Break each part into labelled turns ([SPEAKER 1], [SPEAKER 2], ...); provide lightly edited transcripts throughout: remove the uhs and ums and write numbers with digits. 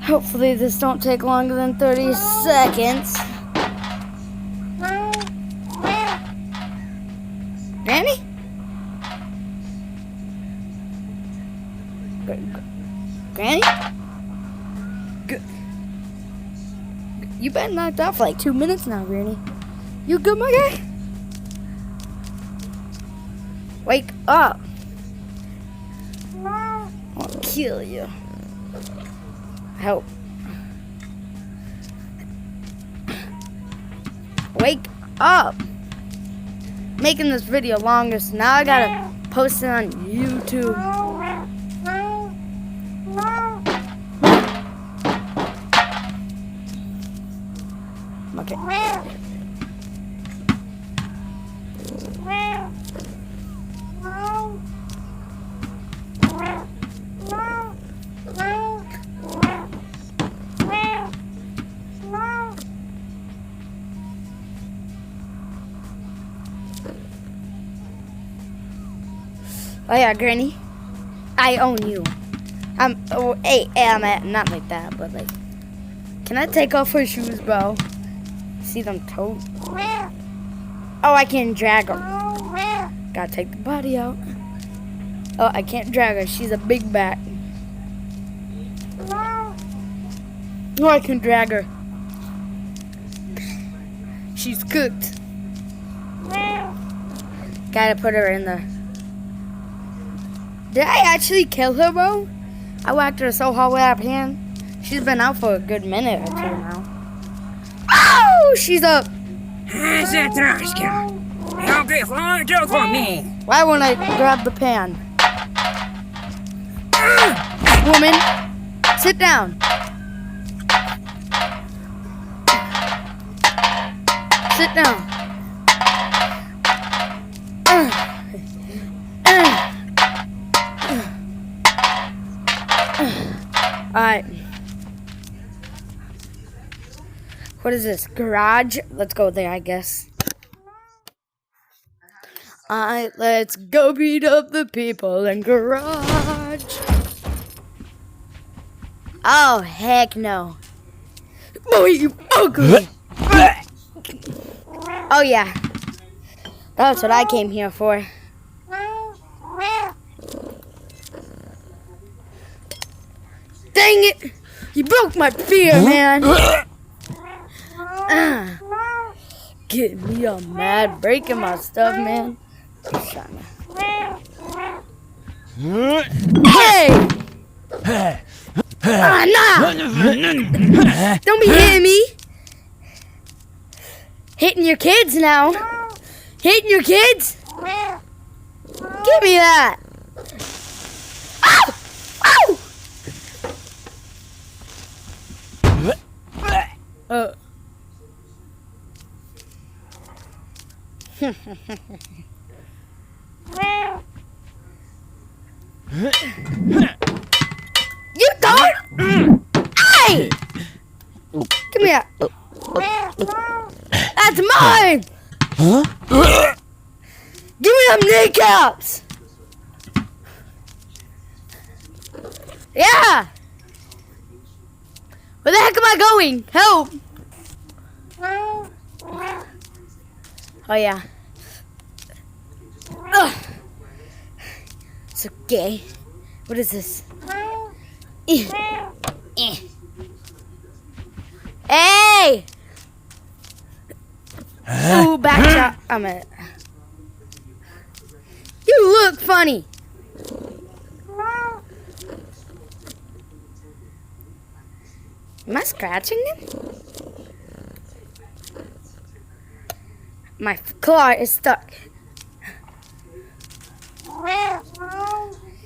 [SPEAKER 1] Hopefully this don't take longer than 30 seconds. Granny? Granny? You been knocked out for like 2 minutes now, Granny. You good, my guy? Wake up. I'll kill you. Help. Wake up. Making this video longer, so now I gotta post it on YouTube. Okay. Oh yeah, Granny, I own you. Not like that, but like, can I take off her shoes, bro? See them toes? Oh, I can't drag her. Gotta take the body out. Oh, I can't drag her. She's a big bat. Oh, I can drag her. She's cooked. Gotta put her in the... Did I actually kill her, bro? I whacked her so hard with that pan. She's been out for a good minute or two now. Oh, she's up. Why won't I grab the pan? Woman, sit down. Sit down. Alright. What is this? Garage? Let's go there, I guess. Alright, let's go beat up the people in garage. Oh, heck no. Boy, you ugly. Oh, yeah. That's what I came here for. Dang it! You broke my fear, man. Getting me all mad, breaking my stuff, man. Hey! Nah! Don't be hitting me! Hitting your kids now! Hitting your kids? Give me that! Ow! Ow! You don't? Hey! Give me that. That's mine! Huh? Give me them kneecaps! Yeah! Where the heck am I going? Help! Oh yeah. Ugh. It's okay. What is this? Hey! Ooh, back shot. I'm it. You look funny. Am I scratching him? My claw is stuck.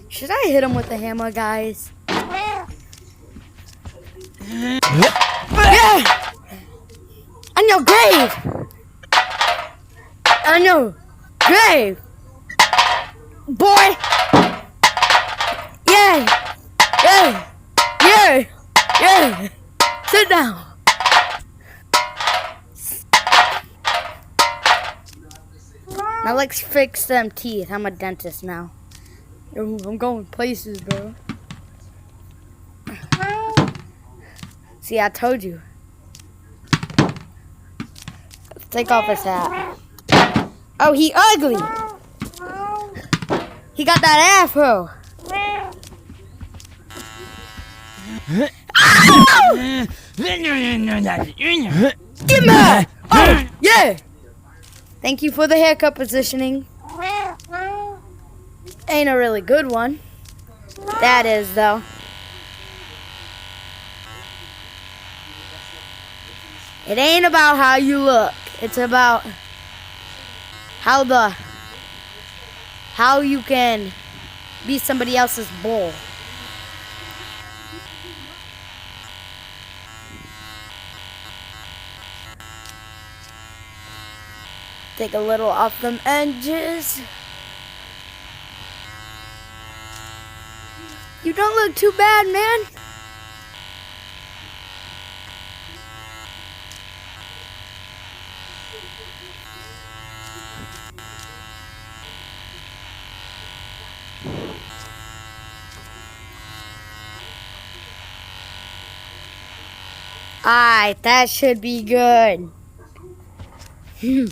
[SPEAKER 1] Should I hit him with the hammer, guys? Yeah! On your grave! On your grave! Boy! Yeah! Yeah! Yeah! Yeah! Sit down! Now let's fix them teeth. I'm a dentist now. Yo, I'm going places, bro. See, I told you. Let's take off his hat. Oh, he ugly. He got that afro. Oh! Get mad! Oh, yeah! Thank you for the haircut positioning. Ain't a really good one. That is, though. It ain't about how you look. It's about how you can be somebody else's bull. Take a little off them edges. You don't look too bad, man. Alright, that should be good. Hey!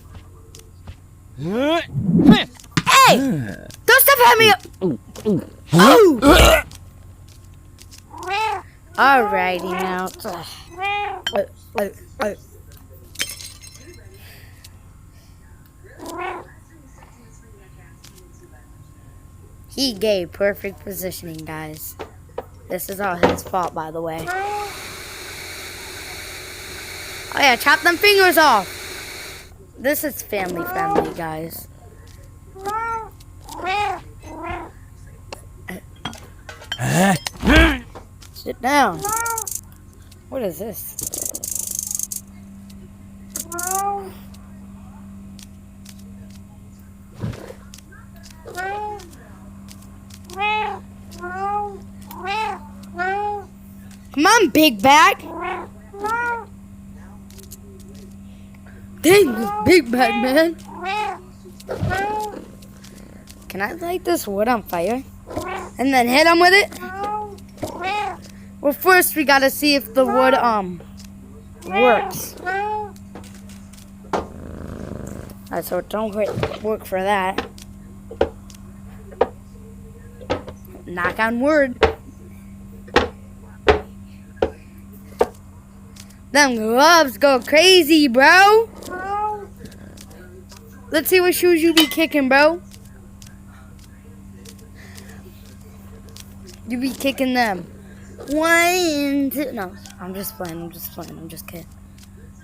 [SPEAKER 1] Don't step at me! Oh! Alrighty now. He gave perfect positioning, guys. This is all his fault, by the way. Oh yeah, chop them fingers off. This is family friendly, guys. Sit down. What is this? Come on, big bag. Dang, this big bag, man. Can I light this wood on fire? And then hit him with it? Well, first we gotta see if the wood, works. Alright, so don't work for that. Knock on wood. Them gloves go crazy, bro. Let's see what shoes you be kicking, bro. You be kicking them. 1, 2. No, I'm just playing. I'm just kidding.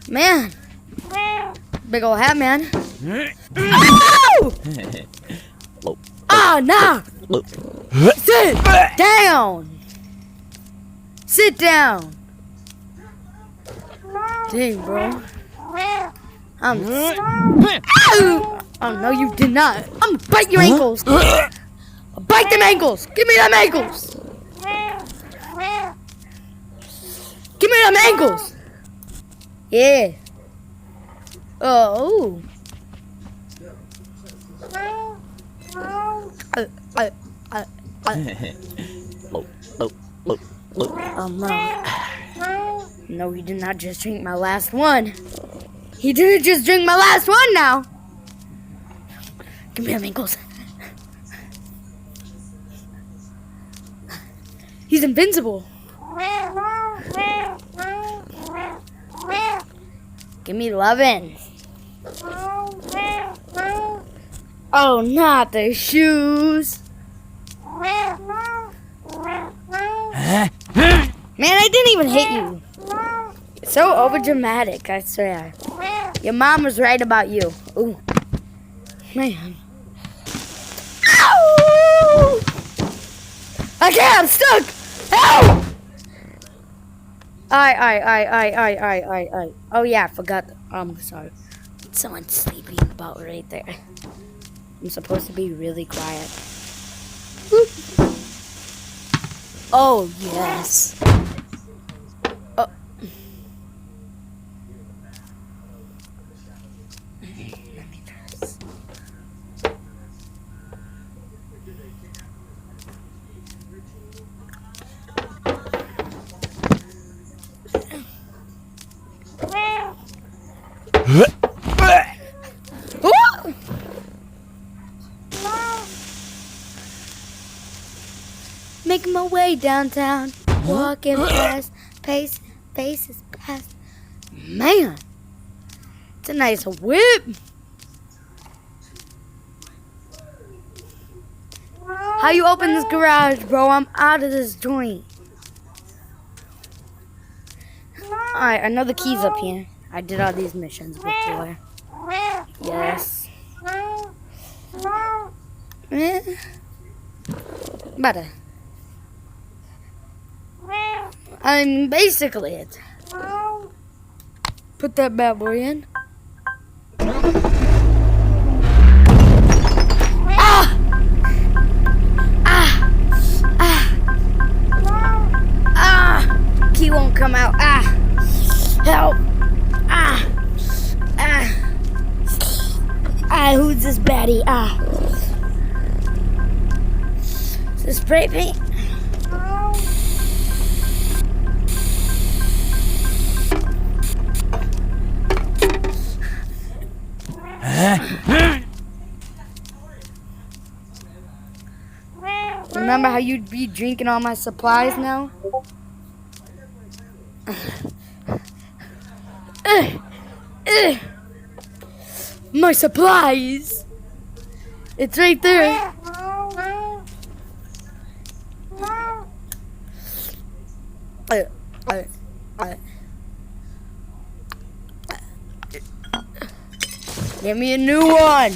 [SPEAKER 1] Man. Big old hat, man. Oh! Oh, no. Sit down. Sit down. Dang, bro. Oh, no, you did not. I'm gonna bite your ankles. I'll bite them ankles. Give me them ankles. Give me them ankles. Yeah. Oh. Oh, no. No, he did not just drink my last one. He didn't just drink my last one now. Give me them ankles. He's invincible. Give me lovin'. Oh, not the shoes. Man, I didn't even hit you. It's so overdramatic, I swear. Your mom was right about you. Ooh. Man. Ow! Okay, I'm stuck! Help! I. Oh yeah, I forgot. Sorry. Someone's sleeping about right there. I'm supposed to be really quiet. Oh, yes. Oh. Let me try this. my way downtown, walking fast, faces past. Man, it's a nice whip. How you open this garage, bro? I'm out of this joint. Alright, I know the key's up here. I did all these missions before. Yes. Better. I mean, basically it. Put that bad boy in. Ah! Ah! Ah! Ah! Key won't come out. Ah! Help! Ah! Ah! Ah! Who's this baddie? Ah! Is this spray paint? Remember how you'd be drinking all my supplies now? My supplies! It's right there. Give me a new one.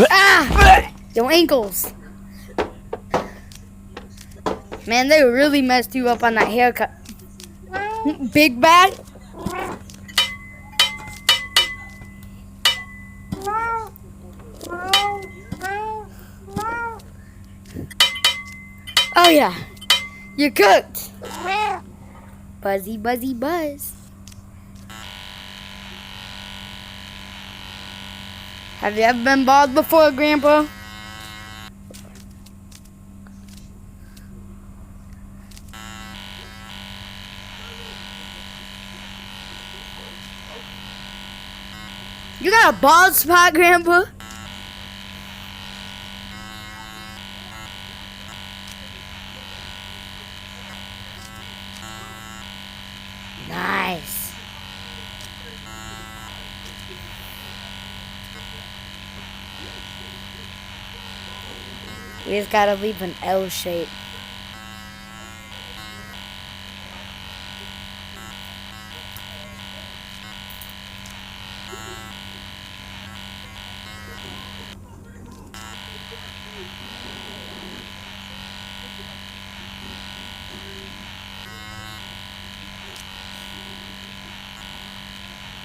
[SPEAKER 1] Ah! Your ankles. Man, they really messed you up on that haircut. Big bag? Oh yeah, you're cooked. Buzzy, buzzy, buzz. Have you ever been bald before, Grandpa? You got a bald spot, Grandpa? Nice. We just gotta leave an L shape.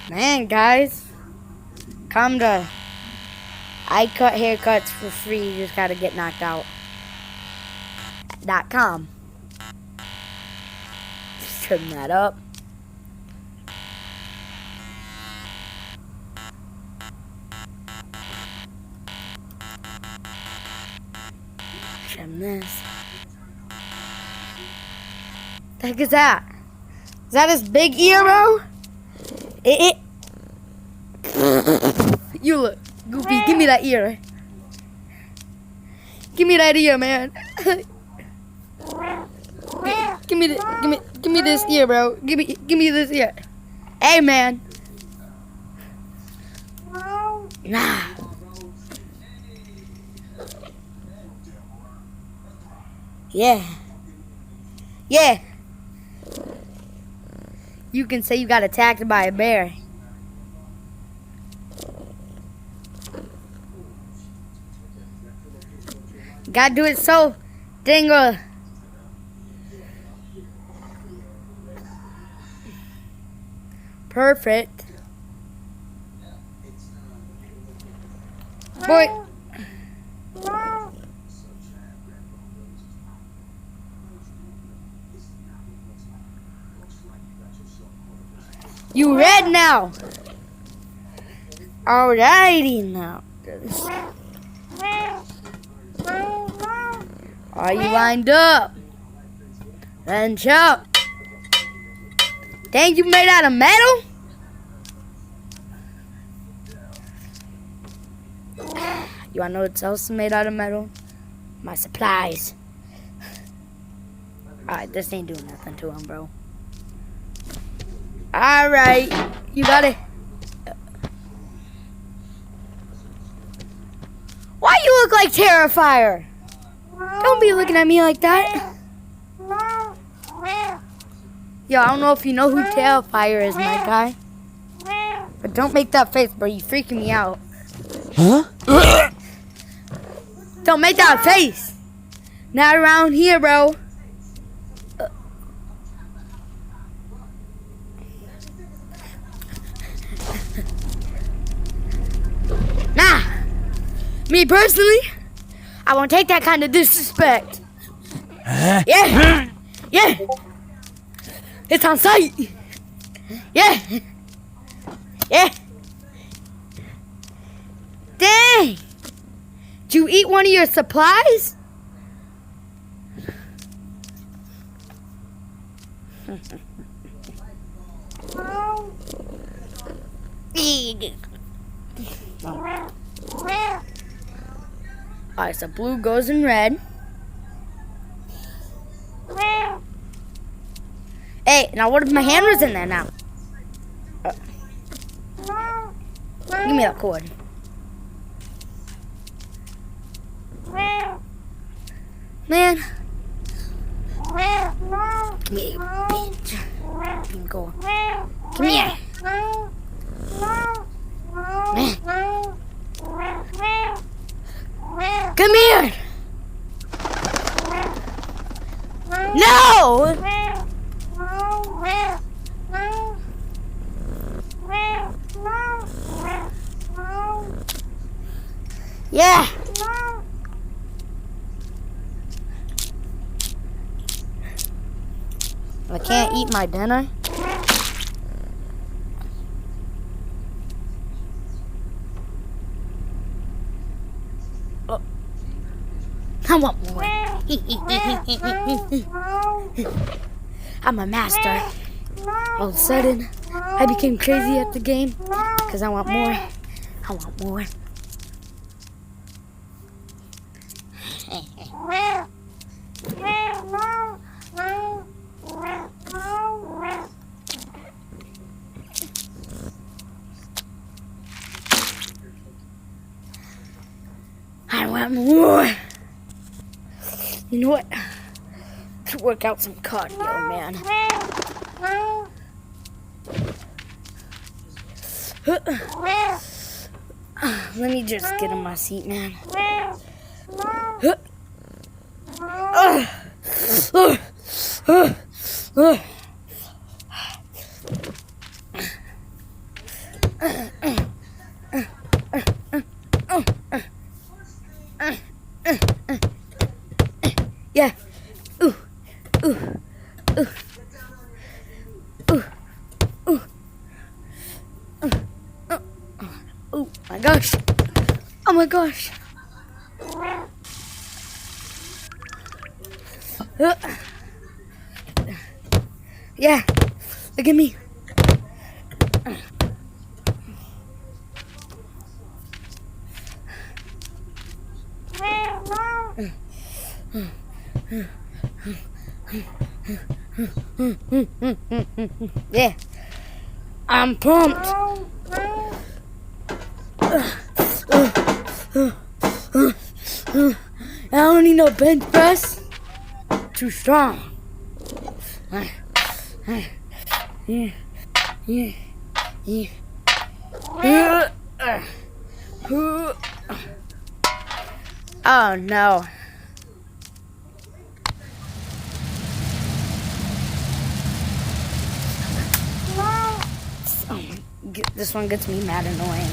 [SPEAKER 1] Man, guys, come to I cut haircuts for free. You just gotta get knocked out. .com. Trim that up. Trim this. The heck is that? Is that his big ear, bro? You look, Goofy, give me that ear. Give me that ear, man. give me this ear, bro. Give me this ear. Hey, man. Nah. Yeah. Yeah. You can say you got attacked by a bear. Gotta do it so dingle. Perfect. Boy. You red now. Alrighty now. Are you lined up? Then jump. Dang, you made out of metal? You wanna know what else is made out of metal? My supplies. Alright, this ain't doing nothing to him, bro. Alright, you got it. Why you look like Terrifier? Don't be looking at me like that. Yo, I don't know if you know who Terrifier is, my guy. But don't make that face, bro. You freaking me out.
[SPEAKER 2] Huh?
[SPEAKER 1] Don't make that face. Not around here, bro. Nah. Me personally, I won't take that kind of disrespect. Yeah. Yeah. It's on sight. Yeah. Yeah. Dang. Did you eat one of your supplies? Alright, so blue goes in red. Hey, now what if my hand was in there now? Give me that cord. Man. Come here, bitch. You can go. Come here. Man. Come here. No! Yeah. I can't eat my dinner. Oh. I want more. I'm a master. All of a sudden, I became crazy at the game because I want more. I want more. I want more. You know what? To work out some cardio, man. Let me just get in my seat, man. Yeah. Ooh. Ooh. Ooh. Ooh. Ooh. Oh my gosh. Oh my gosh. Yeah. Look at me. Yeah. I'm pumped. I don't need no bench press. Too strong. Yeah. Yeah. Yeah. Oh no. This one gets me mad annoying.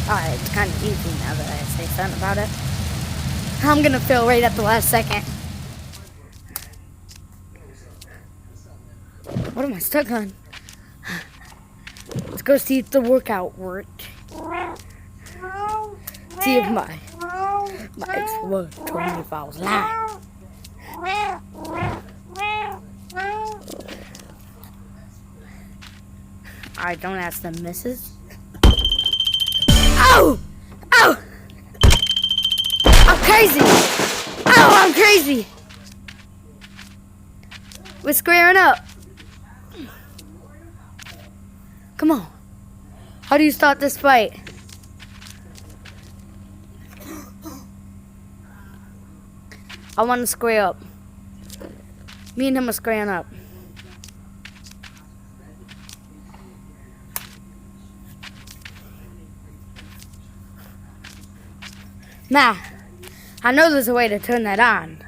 [SPEAKER 1] Alright, it's kind of easy now that I say something about it. I'm gonna fail right at the last second. What am I stuck on? Let's go see if the workout worked. See if My ex told me if I was lying. Alright, don't ask them, missus. Oh! Oh! I'm crazy! Oh, I'm crazy! We're squaring up. Come on. How do you start this fight? I want to square up. Me and him are squaring up. Nah, I know there's a way to turn that on.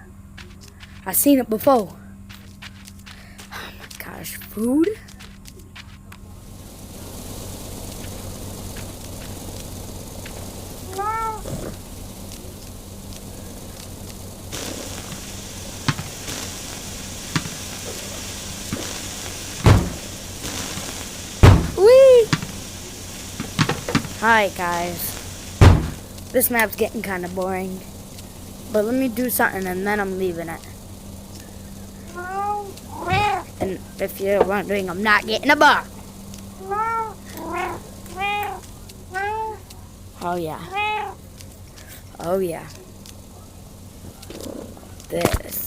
[SPEAKER 1] I've seen it before. Oh my gosh, food? Whee! Alright guys. This map's getting kind of boring. But let me do something and then I'm leaving it. And if you're wondering, I'm not getting a bar. Oh yeah. Oh yeah. This.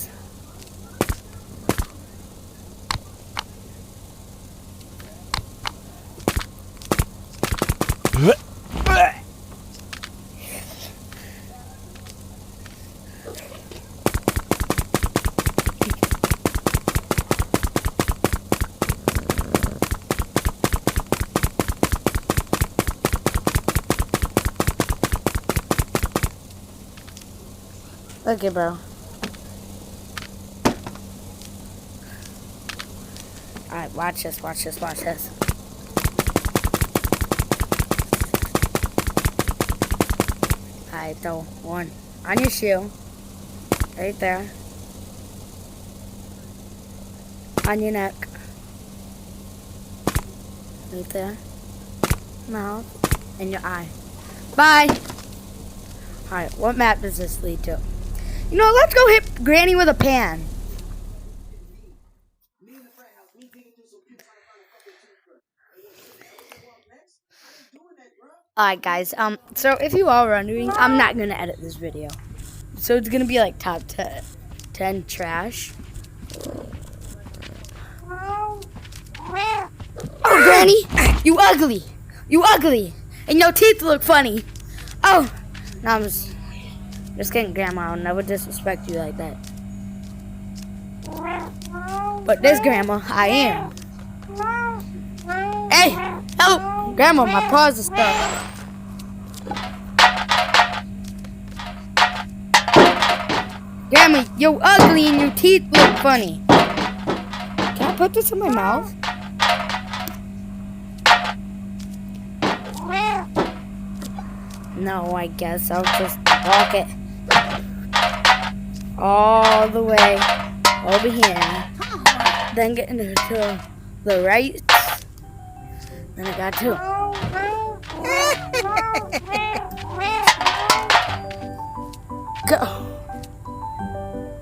[SPEAKER 1] Okay, bro. Alright, watch this, watch this, watch this. Alright, throw one on your shoe. Right there. On your neck. Right there. Mouth. And your eye. Bye! Alright, what map does this lead to? You know, let's go hit Granny with a pan. Alright guys, so if you are wondering, I'm not gonna edit this video. So it's gonna be like top 10 trash. Oh Granny, you ugly! You ugly! And your teeth look funny. Oh, no, I'm just kidding, Grandma. I'll never disrespect you like that. But this Grandma, I am. Hey, help! Grandma, my paws are stuck. Grandma, you're ugly and your teeth look funny. Can I put this in my mouth? No, I guess I'll just walk it all the way over here. Then get into the right. Then I got two. Go.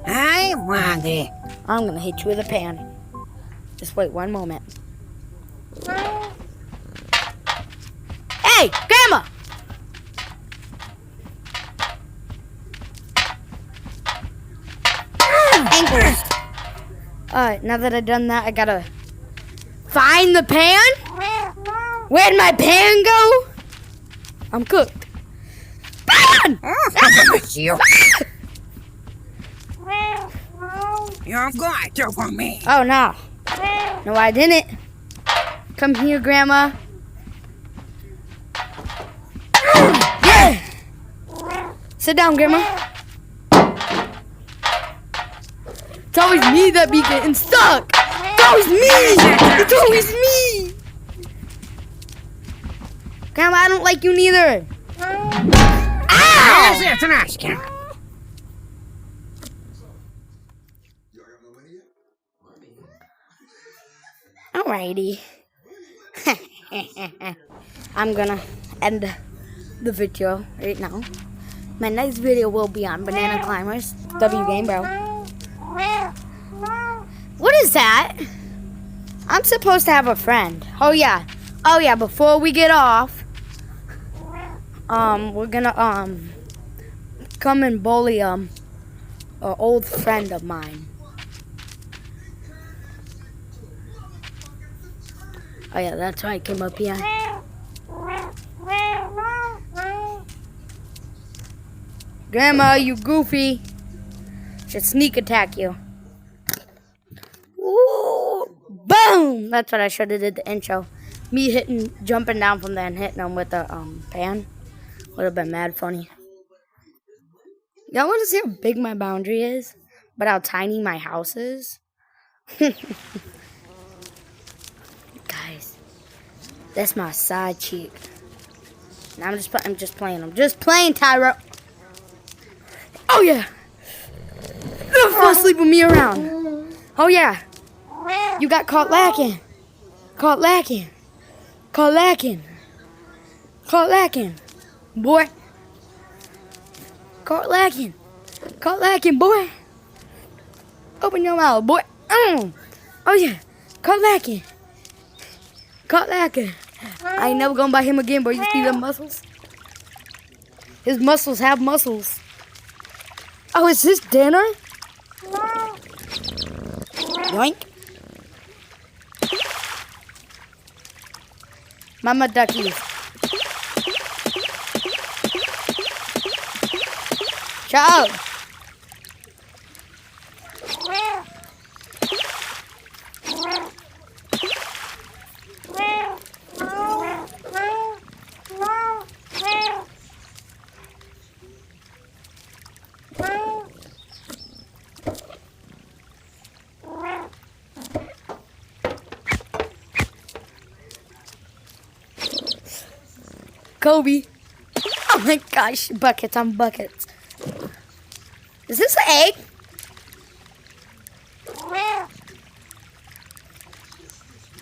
[SPEAKER 2] Hi, Woggy.
[SPEAKER 1] I'm gonna hit you with a pan. Just wait one moment. Hey, Grandma! Ankles. Alright, now that I've done that, I gotta find the pan. Where'd my pan go? I'm cooked. Pan!
[SPEAKER 2] You're going to for me.
[SPEAKER 1] Oh, no. No, I didn't. Come here, Grandma. Yeah! Sit down, Grandma. It's always me that be getting stuck. It's always me. It's always me. Grandma, I don't like you neither. Ow!
[SPEAKER 2] That's an ice cream.
[SPEAKER 1] Alrighty. I'm gonna end the video right now. My next video will be on banana climbers. W game, bro. What is that? I'm supposed to have a friend. Oh yeah. Oh yeah, before we get off, we're gonna come and bully an old friend of mine. Oh yeah, that's why I came up here. Grandma, you goofy. Should sneak attack you. Ooh, boom! That's what I should have did the intro. Me jumping down from there and hitting him with a pan. Would have been mad funny. Y'all want to see how big my boundary is? But how tiny my house is? Guys, that's my side cheek. Now I'm just playing. I'm just playing, Tyro. Oh yeah. Don't fall asleep with me around. Oh yeah. You got caught lacking. Caught lacking. Caught lacking. Caught lacking. Boy. Caught lacking. Caught lacking, boy. Open your mouth, boy. Oh yeah. Caught lacking. Caught lacking. I ain't never gonna buy him again, boy. You see them muscles? His muscles have muscles. Oh, is this dinner? Yoink. Mama duckies. Ciao. Kobe. Oh my gosh, buckets on buckets. Is this an egg?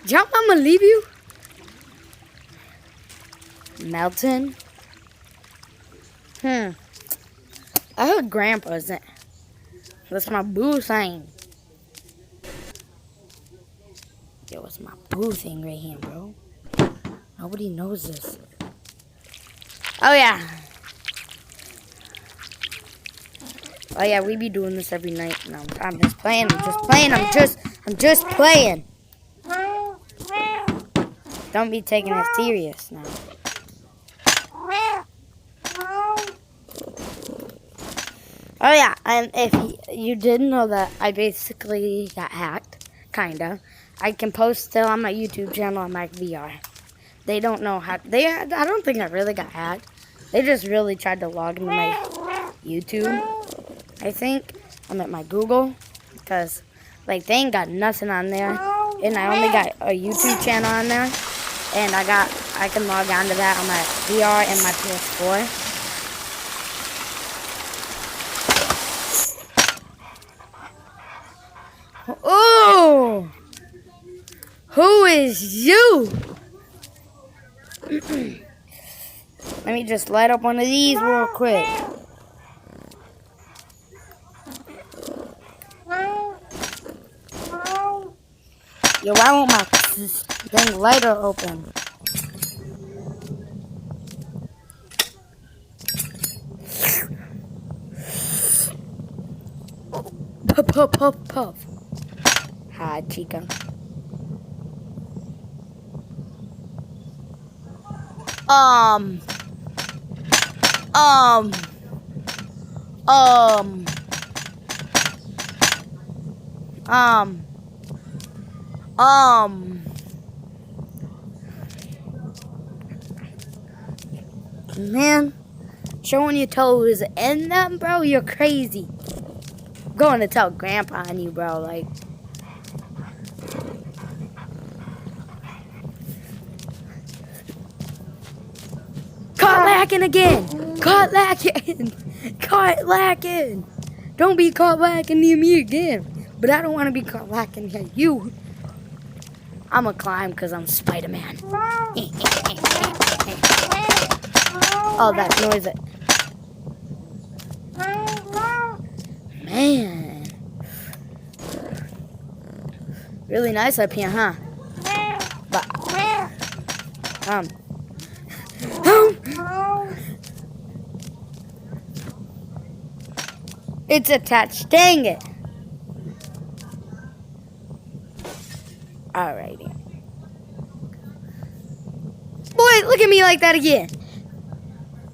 [SPEAKER 1] Did your mama leave you? Melton? I heard Grandpa's in. That's my boo thing. Yo, what's my boo thing right here, bro? Nobody knows this. Oh yeah. Oh yeah, we be doing this every night. No, I'm just playing. I'm just playing. Don't be taking it serious now. Oh yeah, and if you didn't know that, I basically got hacked, kinda. I can post still on my YouTube channel on my VR. They don't know how. I don't think I really got hacked. They just really tried to log into my YouTube. I think I'm at my Google because like they ain't got nothing on there, and I only got a YouTube channel on there, and I can log on to that on my VR and my PS4. Oh, who is you? Let me just light up one of these real quick. Yo, why won't my dang lighter open? Puff, puff, puff, puff. Hi, chica. Man, showing your toes in them, bro, you're crazy. I'm going to tell Grandpa on you, bro, like. Caught lacking again. Caught lacking. Caught lacking. Don't be caught lacking near me again. But I don't want to be caught lacking near you. I'm going to climb because I'm Spider-Man. Oh, that noise. Man. Really nice up here, huh? But, it's attached. Dang it. Alrighty. Boy, look at me like that again.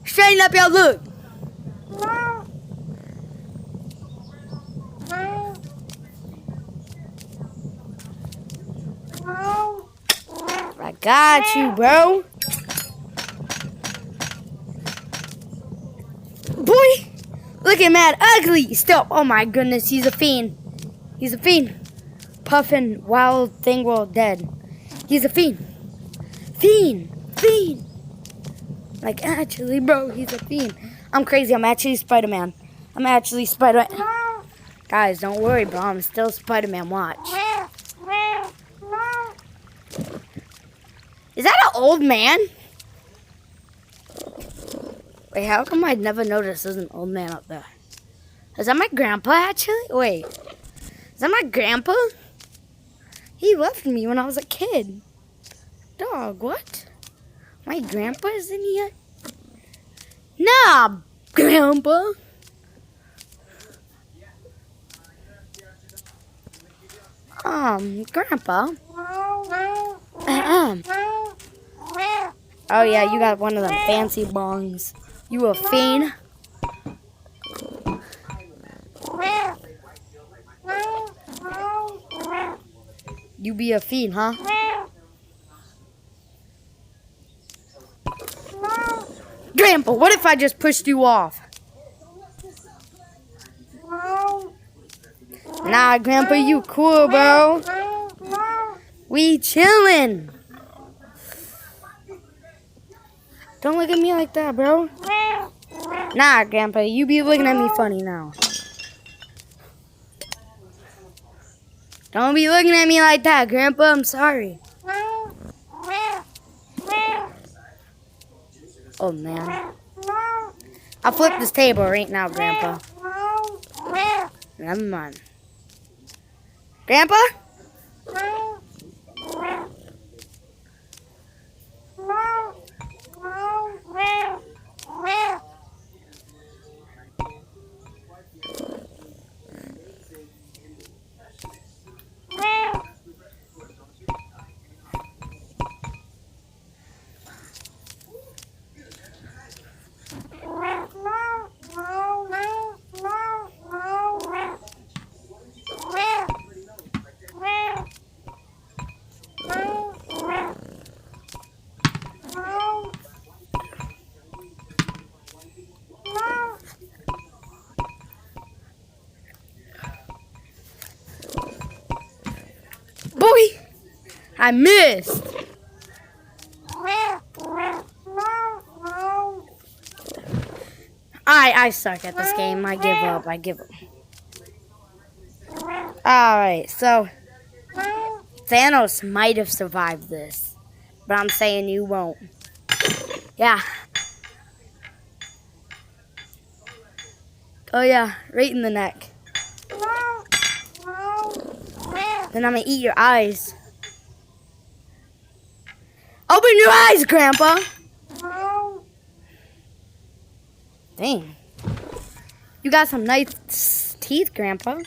[SPEAKER 1] Straighten up your look. I got you, bro. Boy, look at Mad Ugly. Still, oh my goodness, he's a fiend. He's a fiend. Puffin, Wild Thing World Dead. He's a fiend. Fiend. Like, actually, bro, he's a fiend. I'm crazy. I'm actually Spider-Man. Guys, don't worry, bro. I'm still Spider-Man. Watch. Is that an old man? Wait, how come I never noticed there's an old man up there? Is that my grandpa, actually? Wait. Is that my grandpa? He left me when I was a kid. Dog, what? My grandpa is in here? Nah, grandpa. Grandpa. Oh yeah, you got one of them fancy bongs. You a fiend? You be a fiend, huh? Grandpa, what if I just pushed you off? Nah, Grandpa, you cool, bro. We chillin'. Don't look at me like that, bro. Nah, Grandpa, you be looking at me funny now. Don't be looking at me like that, Grandpa. I'm sorry. Oh, man. I'll flip this table right now, Grandpa. Never mind. Grandpa? Boy, I missed. I suck at this game. I give up. Alright, so Thanos might have survived this, but I'm saying you won't. Yeah. Oh yeah, right in the neck. Then I'm gonna eat your eyes. Open your eyes, Grandpa! Dang. You got some nice teeth, Grandpa.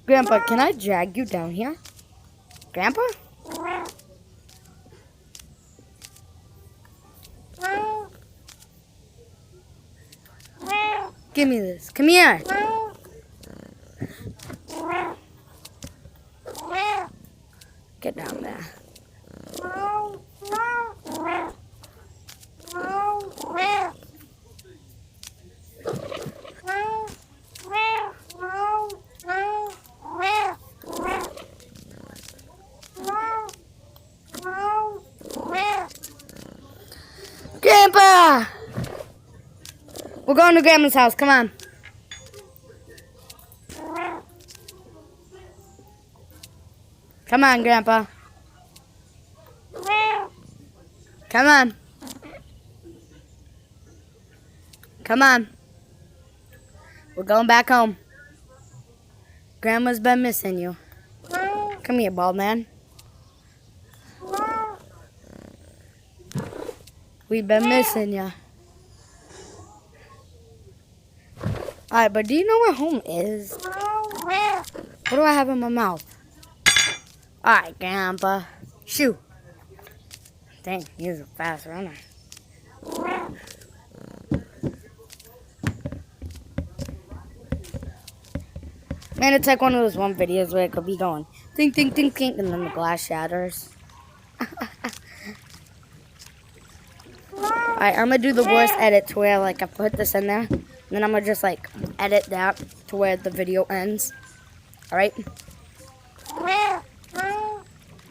[SPEAKER 1] Grandpa, can I drag you down here? Grandpa? Give me this. Come here. Get down there. Grandpa! We're going to Grandma's house. Come on. Come on, Grandpa. Come on. Come on. We're going back home. Grandma's been missing you. Come here, bald man. We've been missing you. Alright, but do you know where home is? What do I have in my mouth? Alright, Grandpa. Shoo. Dang, he's a fast runner. Man, it's like one of those videos where it could be going ding, ding, ding, ding, and then the glass shatters. Alright, I'm gonna do the worst edit to where like I put this in there, and then I'm gonna just like edit that to where the video ends. Alright?